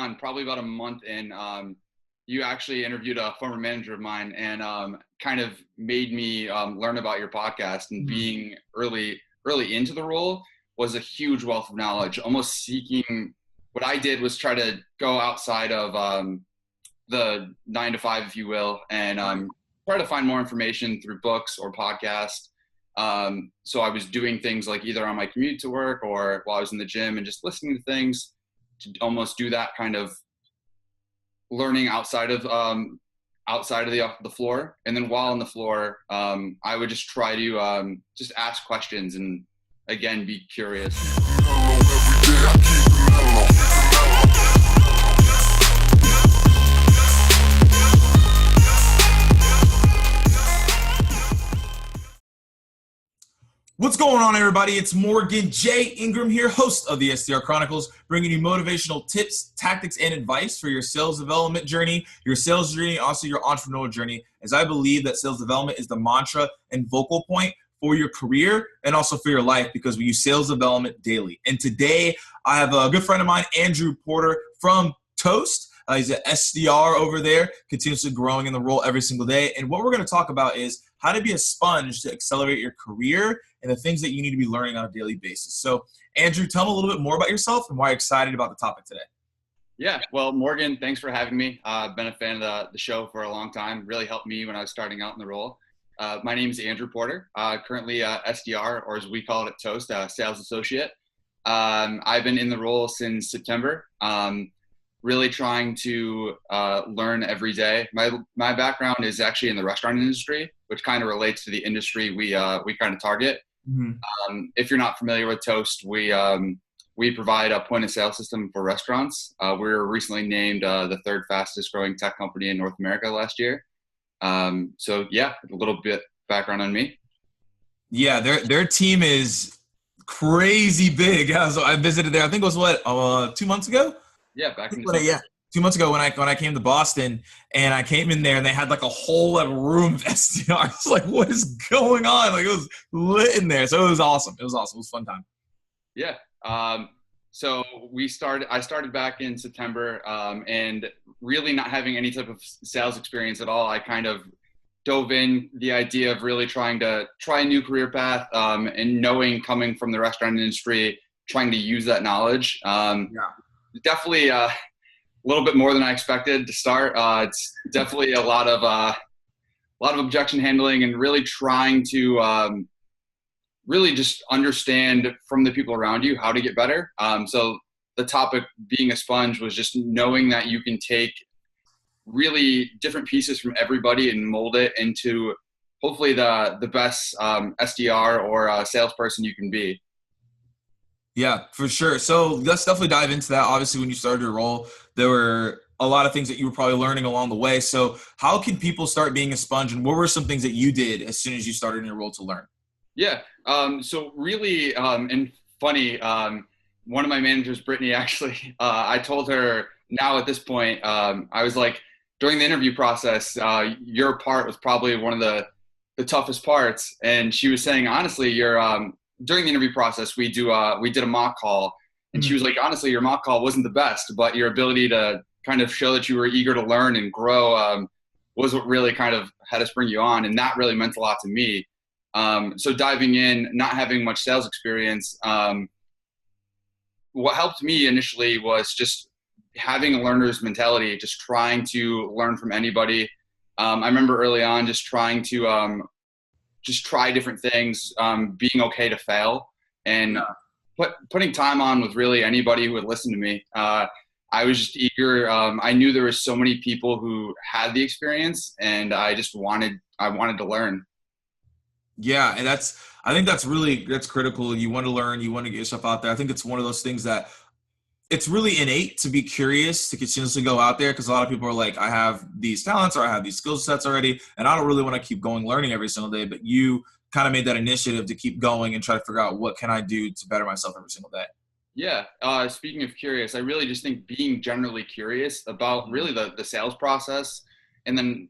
on, probably about a month in, you actually interviewed a former manager of mine and kind of made me learn about your podcast, and being early into the role was a huge wealth of knowledge. Almost seeking, what I did was try to go outside of the 9 to 5, if you will, and try to find more information through books or podcasts. So I was doing things like either on my commute to work or while I was in the gym, and just listening to things to almost do that kind of learning outside of the floor. And then while on the floor, I would just try to just ask questions and, again, be curious. What's going on, everybody? It's Morgan J. Ingram here, host of the SDR Chronicles, bringing you motivational tips, tactics, and advice for your sales development journey, your sales journey, also your entrepreneurial journey, as I believe that sales development is the mantra and vocal point for your career and also for your life, because we use sales development daily. And today, I have a good friend of mine, Andrew Porter from Toast. He's an SDR over there, continuously growing in the role every single day. And what we're going to talk about is how to be a sponge to accelerate your career and the things that you need to be learning on a daily basis. So, Andrew, tell me a little bit more about yourself and why you're excited about the topic today. Yeah, well, Morgan, thanks for having me. I've been a fan of the show for a long time. Really helped me when I was starting out in the role. My name is Andrew Porter, currently SDR, or as we call it at Toast, sales associate. I've been in the role since September. Really trying to learn every day. My background is actually in the restaurant industry, which kind of relates to the industry we kind of target. Mm-hmm. If you're not familiar with Toast, we provide a point of sale system for restaurants. We were recently named the 3rd fastest growing tech company in North America last year. So yeah, a little bit background on me. Yeah, their team is crazy big. I visited there. I think it was 2 months ago. Yeah, back in 2 months ago when I came to Boston, and I came in there and they had like a whole room of SDRs. Like, what is going on? Like, it was lit in there. So it was awesome. It was awesome. It was a fun time. Yeah. So I started back in September, and really not having any type of sales experience at all. I kind of dove in the idea of really trying to try a new career path, and knowing, coming from the restaurant industry, trying to use that knowledge. Definitely a little bit more than I expected to start. It's definitely a lot of objection handling, and really trying to really just understand from the people around you how to get better. So the topic being a sponge was just knowing that you can take really different pieces from everybody and mold it into hopefully the best SDR or salesperson you can be. Yeah, for sure. So let's definitely dive into that. Obviously, when you started your role, there were a lot of things that you were probably learning along the way. So how can people start being a sponge, and what were some things that you did as soon as you started in your role to learn? Yeah. So really, and funny, one of my managers, Brittany, actually, I told her now at this point, I was like, during the interview process, your part was probably one of the toughest parts. And she was saying, honestly, during the interview process, we did a mock call, and she was like, honestly, your mock call wasn't the best, but your ability to kind of show that you were eager to learn and grow was what really kind of had us bring you on. And that really meant a lot to me. So diving in, not having much sales experience, what helped me initially was just having a learner's mentality, just trying to learn from anybody. I remember early on just trying to just try different things, being okay to fail, and putting time on with really anybody who would listen to me. I was just eager. I knew there was so many people who had the experience, and I wanted to learn. Yeah, and I think that's critical. You want to learn, you want to get yourself out there. I think it's one of those things that it's really innate to be curious, to continuously go out there, because a lot of people are like, I have these talents or I have these skill sets already, and I don't really want to keep going learning every single day. But you kind of made that initiative to keep going and try to figure out what can I do to better myself every single day. Yeah. Speaking of curious, I really just think being generally curious about really the sales process, and then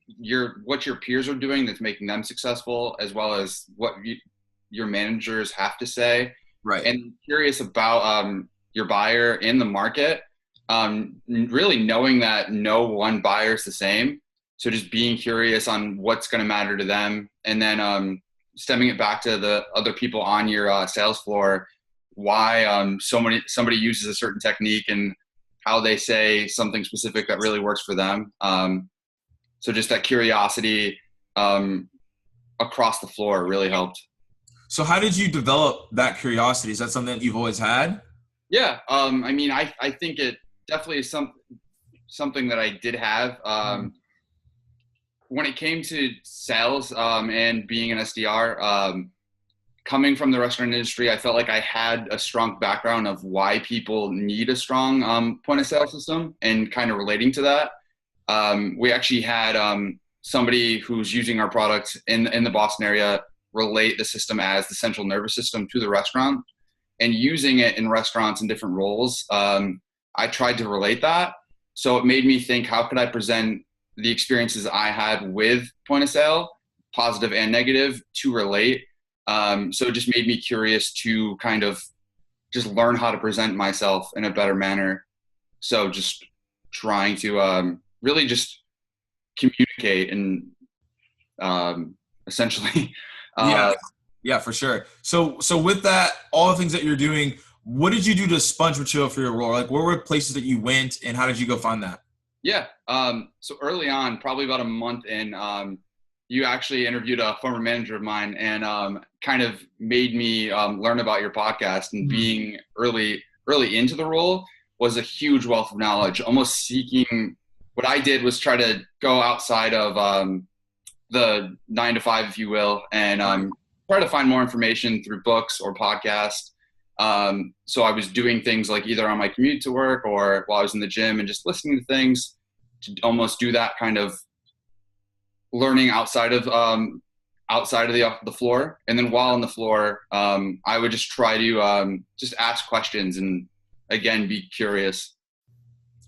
what your peers are doing that's making them successful, as well as what your managers have to say. Right. And curious about your buyer in the market. really knowing that no one buyer is the same. So just being curious on what's going to matter to them, and then stemming it back to the other people on your sales floor, why somebody uses a certain technique and how they say something specific that really works for them. So just that curiosity across the floor really helped. So how did you develop that curiosity? Is that something that you've always had? Yeah. I mean, I think it definitely is something that I did have. When it came to sales and being an SDR, coming from the restaurant industry, I felt like I had a strong background of why people need a strong point of sale system and kind of relating to that. We actually had somebody who's using our product in the Boston area relate the system as the central nervous system to the restaurant, and using it in restaurants in different roles. I tried to relate that. So it made me think, how could I present the experiences I had with point of sale, positive and negative, to relate? So it just made me curious to kind of just learn how to present myself in a better manner. So just trying to really just communicate and essentially. Yeah, for sure. So with that, all the things that you're doing, what did you do to sponge material for your role? Like, where were places that you went, and how did you go find that? Yeah. So early on, probably about a month in, you actually interviewed a former manager of mine, and kind of made me learn about your podcast. And being early into the role was a huge wealth of knowledge. Almost seeking, what I did was try to go outside of the 9 to 5, if you will, and try to find more information through books or podcasts. So I was doing things like either on my commute to work or while I was in the gym, and just listening to things to almost do that kind of learning outside of the floor. And then while on the floor, I would just try to just ask questions and, again, be curious.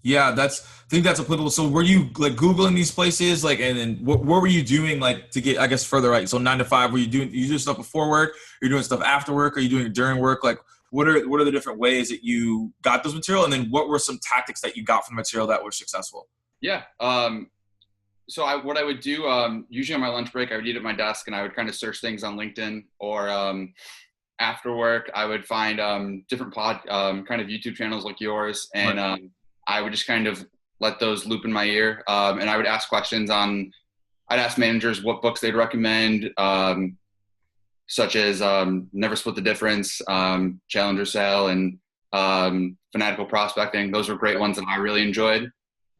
Yeah, I think that's applicable. So were you like Googling these places, like, and then what were you doing, like, to get, I guess, further right? So 9 to 5, were you doing stuff before work? Are you doing stuff after work? Are you doing it during work? Like, what are the different ways that you got those material? And then what were some tactics that you got from the material that were successful? Yeah. So what I would do, usually on my lunch break, I would eat at my desk and I would kind of search things on LinkedIn, or after work, I would find different kind of YouTube channels like yours. And I would just kind of let those loop in my ear. And I would ask questions I'd ask managers what books they'd recommend, such as Never Split the Difference, Challenger Sale, and Fanatical Prospecting. Those were great ones that I really enjoyed.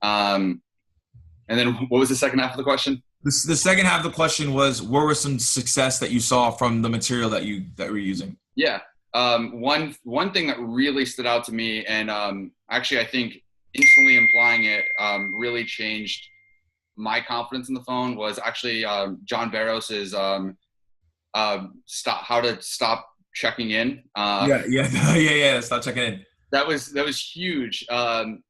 And then what was the second half of the question? The second half of the question was, what were some success that you saw from the material that we're using? Yeah. One thing that really stood out to me, and actually I think instantly applying it really changed my confidence in the phone, was actually John Barrows's how to stop checking in. Stop checking in. That was huge.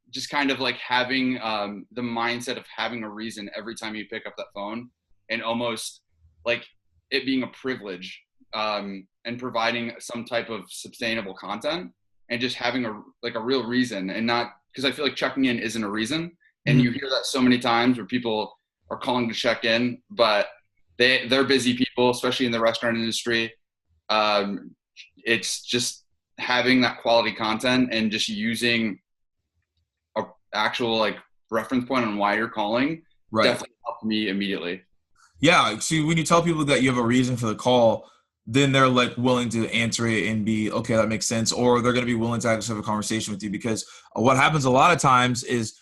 Just kind of like having the mindset of having a reason every time you pick up that phone, and almost like it being a privilege, and providing some type of sustainable content, and just having a real reason, and not, because I feel like checking in isn't a reason. And you hear that so many times where people are calling to check in, but they're busy people, especially in the restaurant industry. It's just having that quality content and just using a actual like reference point on why you're calling, right, definitely helped me immediately. Yeah. See, when you tell people that you have a reason for the call, then they're like willing to answer it and be, okay, that makes sense. Or they're going to be willing to have a conversation with you, because what happens a lot of times is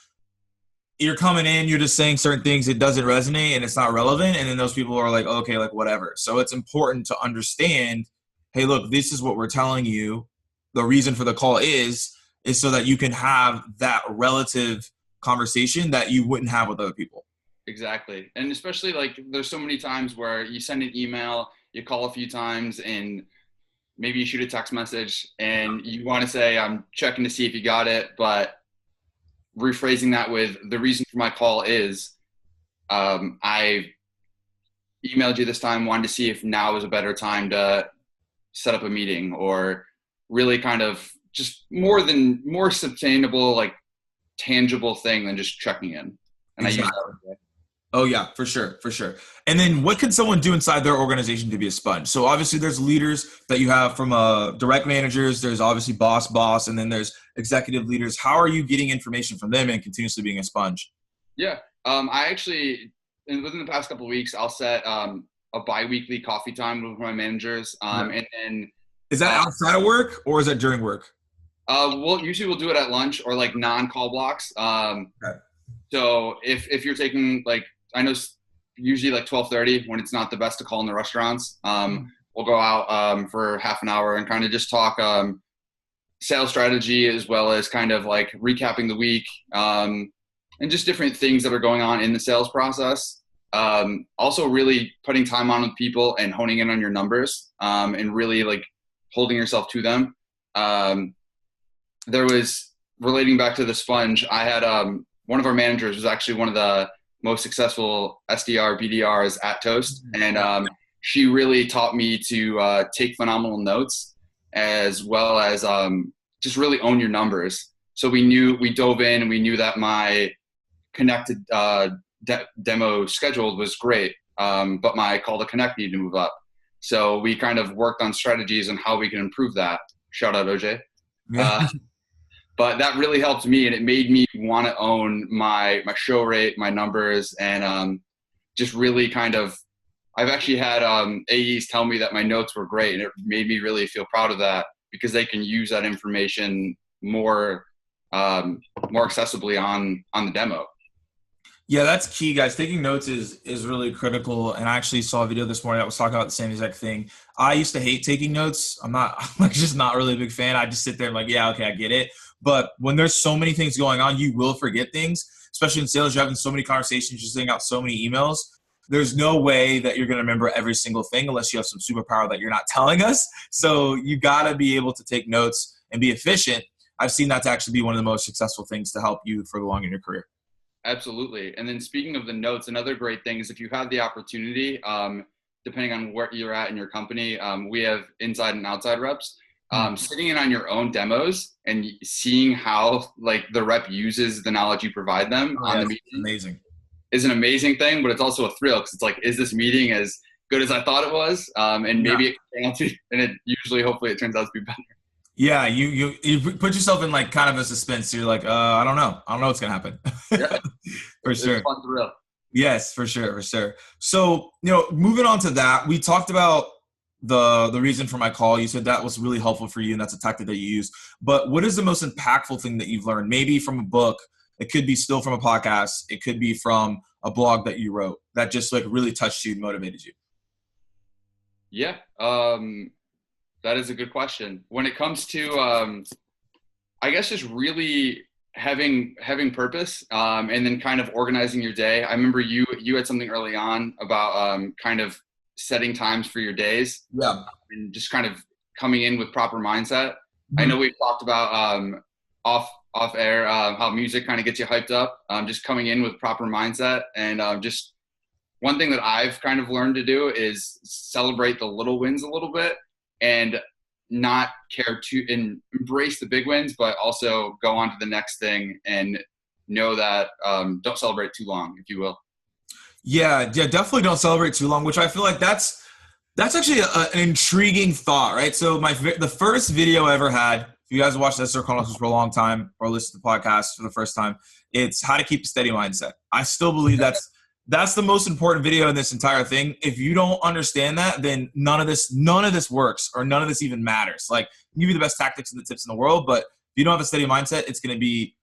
you're coming in, you're just saying certain things, it doesn't resonate and it's not relevant. And then those people are like, okay, like whatever. So it's important to understand, hey, look, this is what we're telling you. The reason for the call is so that you can have that relative conversation that you wouldn't have with other people. Exactly. And especially like there's so many times where you send an email, you call a few times, and maybe you shoot a text message and you want to say, I'm checking to see if you got it, but rephrasing that with, the reason for my call is I emailed you this time, wanted to see if now is a better time to set up a meeting, or really kind of just more sustainable, like tangible thing than just checking in. And Exactly. I use that every day. Oh yeah, for sure, for sure. And then what can someone do inside their organization to be a sponge? So obviously there's leaders that you have from direct managers, there's obviously boss, and then there's executive leaders. How are you getting information from them and continuously being a sponge? Yeah. I actually, within the past couple of weeks, I'll set a bi-weekly coffee time with my managers. And then is that outside of work or is that during work? Usually we'll do it at lunch or like non-call blocks. Okay. So if you're taking like, I know usually like 12:30 when it's not the best to call in the restaurants, we'll go out for half an hour and kind of just talk sales strategy as well as kind of like recapping the week and just different things that are going on in the sales process. Also really putting time on with people and honing in on your numbers and really like holding yourself to them. There was, relating back to the sponge, I had one of our managers was actually one of the most successful SDR BDRs at Toast. And she really taught me to take phenomenal notes as well as just really own your numbers. So we dove in and we knew that my connected demo scheduled was great, but my call to connect needed to move up. So we kind of worked on strategies on how we can improve that. Shout out OJ. But that really helped me, and it made me want to own my show rate, my numbers, and just really kind of, I've actually had AEs tell me that my notes were great, and it made me really feel proud of that because they can use that information more accessibly on the demo. Yeah, that's key, guys. Taking notes is really critical. And I actually saw a video this morning that was talking about the same exact thing. I used to hate taking notes. I'm like just not really a big fan. I just sit there and like, yeah, okay, I get it. But when there's so many things going on, you will forget things, especially in sales. You're having so many conversations, you're sending out so many emails. There's no way that you're going to remember every single thing unless you have some superpower that you're not telling us. So you got to be able to take notes and be efficient. I've seen that to actually be one of the most successful things to help you further along in your career. Absolutely. And then speaking of the notes, another great thing is if you have the opportunity, depending on where you're at in your company, we have inside and outside reps. Sitting in on your own demos and seeing how like the rep uses the knowledge you provide them on the meeting is an amazing thing, but it's also a thrill because it's like, is this meeting as good as I thought it was? And maybe it can turn out to, and it usually, hopefully it turns out to be better. Yeah, you put yourself in like kind of a suspense. You're like, I don't know what's gonna happen. Yeah. For sure. It's fun thrill. Yes, for sure. So, moving on to that, we talked about the reason for my call. You said that was really helpful for you and that's a tactic that you use. But what is the most impactful thing that you've learned? Maybe from a book, it could be still from a podcast, it could be from a blog that you wrote that just like really touched you and motivated you. Yeah, that is a good question. When it comes to, I guess just really having purpose and then kind of organizing your day. I remember you had something early on about kind of setting times for your days. Yeah. And just kind of coming in with proper mindset. I know we've talked about off air how music kind of gets you hyped up. Just coming in with proper mindset, and just one thing that I've kind of learned to do is celebrate the little wins a little bit and not care to embrace the big wins, but also go on to the next thing and know that don't celebrate too long, if you will. Yeah, definitely don't celebrate too long, which I feel like that's actually an intriguing thought, right? So the first video I ever had, if you guys watched SDR Chronicles for a long time or listened to the podcast for the first time, it's how to keep a steady mindset. I still believe that's the most important video in this entire thing. If you don't understand that, then none of this works or none of this even matters. Like, give you the best tactics and the tips in the world, but if you don't have a steady mindset, it's going to be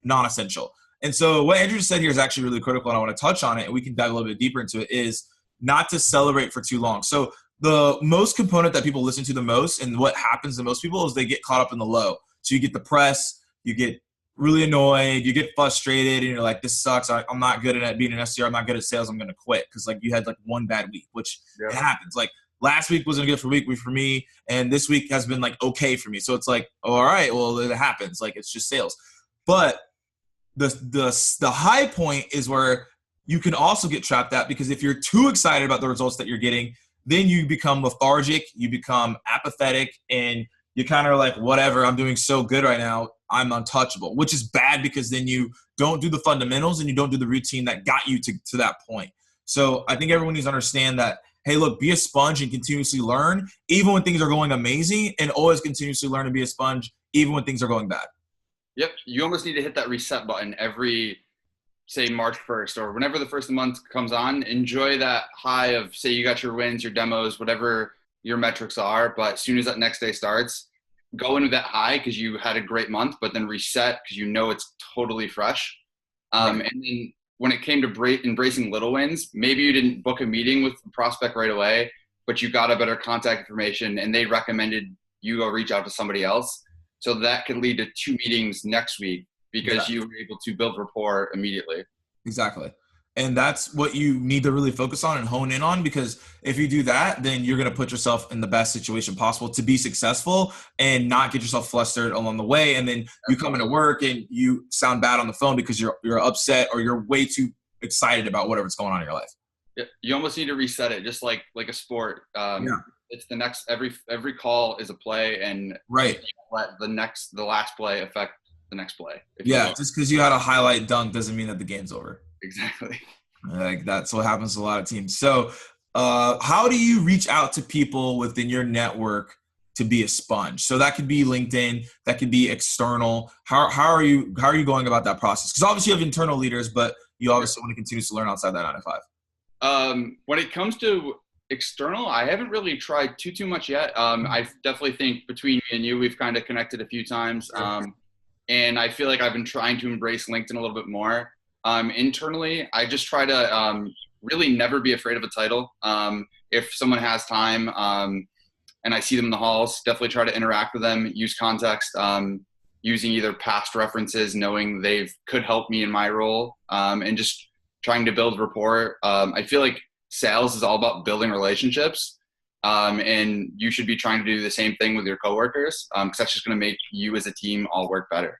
non-essential. And so what Andrew just said here is actually really critical, and I want to touch on it, and we can dive a little bit deeper into it, is not to celebrate for too long. So the most component that people listen to the most and what happens to most people is they get caught up in the low. So you get depressed, you get really annoyed, you get frustrated, and you're like, this sucks. I'm not good at being an SDR. I'm not good at sales. I'm going to quit. Because like you had like one bad week, which it happens. Like last week wasn't a good week for me, and this week has been like okay for me. So it's like, oh, all right, well, it happens. Like it's just sales. But the high point is where you can also get trapped at, because if you're too excited about the results that you're getting, then you become lethargic, you become apathetic, and you kind of like, whatever, I'm doing so good right now, I'm untouchable, which is bad because then you don't do the fundamentals and you don't do the routine that got you to that point. So I think everyone needs to understand that, hey, look, be a sponge and continuously learn, even when things are going amazing, and always continuously learn and be a sponge, even when things are going bad. Yep. You almost need to hit that reset button every, say, March 1st or whenever the first of the month comes on. Enjoy that high of, say, you got your wins, your demos, whatever your metrics are. But as soon as that next day starts, go into that high because you had a great month, but then reset because you know it's totally fresh. And then when it came to embracing little wins, maybe you didn't book a meeting with the prospect right away, but you got a better contact information and they recommended you go reach out to somebody else. So that could lead to 2 meetings next week because you were able to build rapport immediately. Exactly. And that's what you need to really focus on and hone in on, because if you do that, then you're going to put yourself in the best situation possible to be successful and not get yourself flustered along the way. And then you come into work and you sound bad on the phone because you're upset or you're way too excited about whatever's going on in your life. Yeah, you almost need to reset it, just like a sport. It's the next, every call is a play, and you let the last play affect the next play. Just because you had a highlight dunk doesn't mean that the game's over. Exactly. Like that's what happens to a lot of teams. So how do you reach out to people within your network to be a sponge? So that could be LinkedIn, that could be external. How are you going about that process? Because obviously you have internal leaders, but you obviously want to continue to learn outside that 9 to 5. When it comes to external, I haven't really tried too much yet. I definitely think between me and you, we've kind of connected a few times. And I feel like I've been trying to embrace LinkedIn a little bit more. Internally, I just try to really never be afraid of a title. If someone has time and I see them in the halls, definitely try to interact with them, use context, using either past references, knowing they could help me in my role, and just trying to build rapport. I feel like sales is all about building relationships, and you should be trying to do the same thing with your coworkers, because that's just going to make you as a team all work better.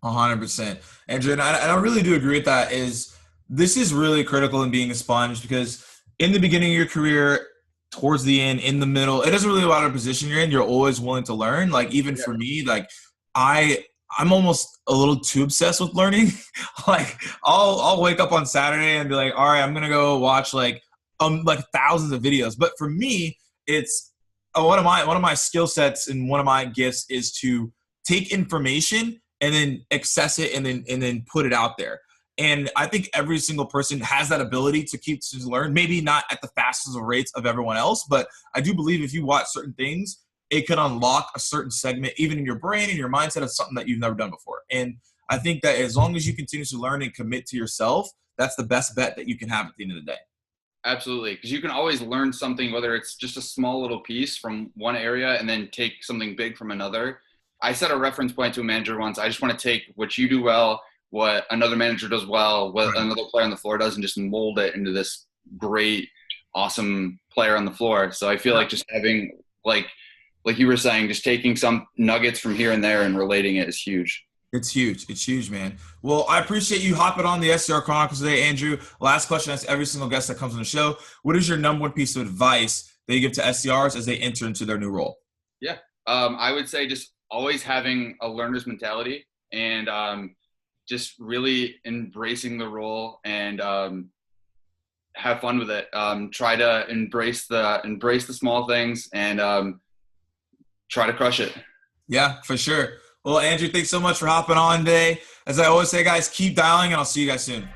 100%. Andrew, and I really do agree with that. This is really critical in being a sponge, because in the beginning of your career, towards the end, in the middle, it doesn't really matter the position you're in. You're always willing to learn. Like even for me, like I'm almost a little too obsessed with learning. Like I'll wake up on Saturday and be like, all right, I'm gonna go watch like thousands of videos. But for me, it's one of my skill sets and one of my gifts is to take information and then access it and then put it out there. And I think every single person has that ability to learn, maybe not at the fastest of rates of everyone else, but I do believe if you watch certain things, it could unlock a certain segment, even in your brain and your mindset, of something that you've never done before. And I think that as long as you continue to learn and commit to yourself, that's the best bet that you can have at the end of the day. Absolutely. Because you can always learn something, whether it's just a small little piece from one area and then take something big from another. I set a reference point to a manager once. I just want to take what you do well, what another manager does well, what another player on the floor does, and just mold it into this great, awesome player on the floor. So I feel like just having, like you were saying, just taking some nuggets from here and there and relating it is huge. It's huge. It's huge, man. Well, I appreciate you hopping on the SDR Chronicles today, Andrew. Last question I ask every single guest that comes on the show. What is your number one piece of advice that you give to SDRs as they enter into their new role? Yeah. I would say just always having a learner's mentality and just really embracing the role and have fun with it. Try to embrace the small things and try to crush it. Yeah, for sure. Well, Andrew, thanks so much for hopping on today. As I always say, guys, keep dialing, and I'll see you guys soon.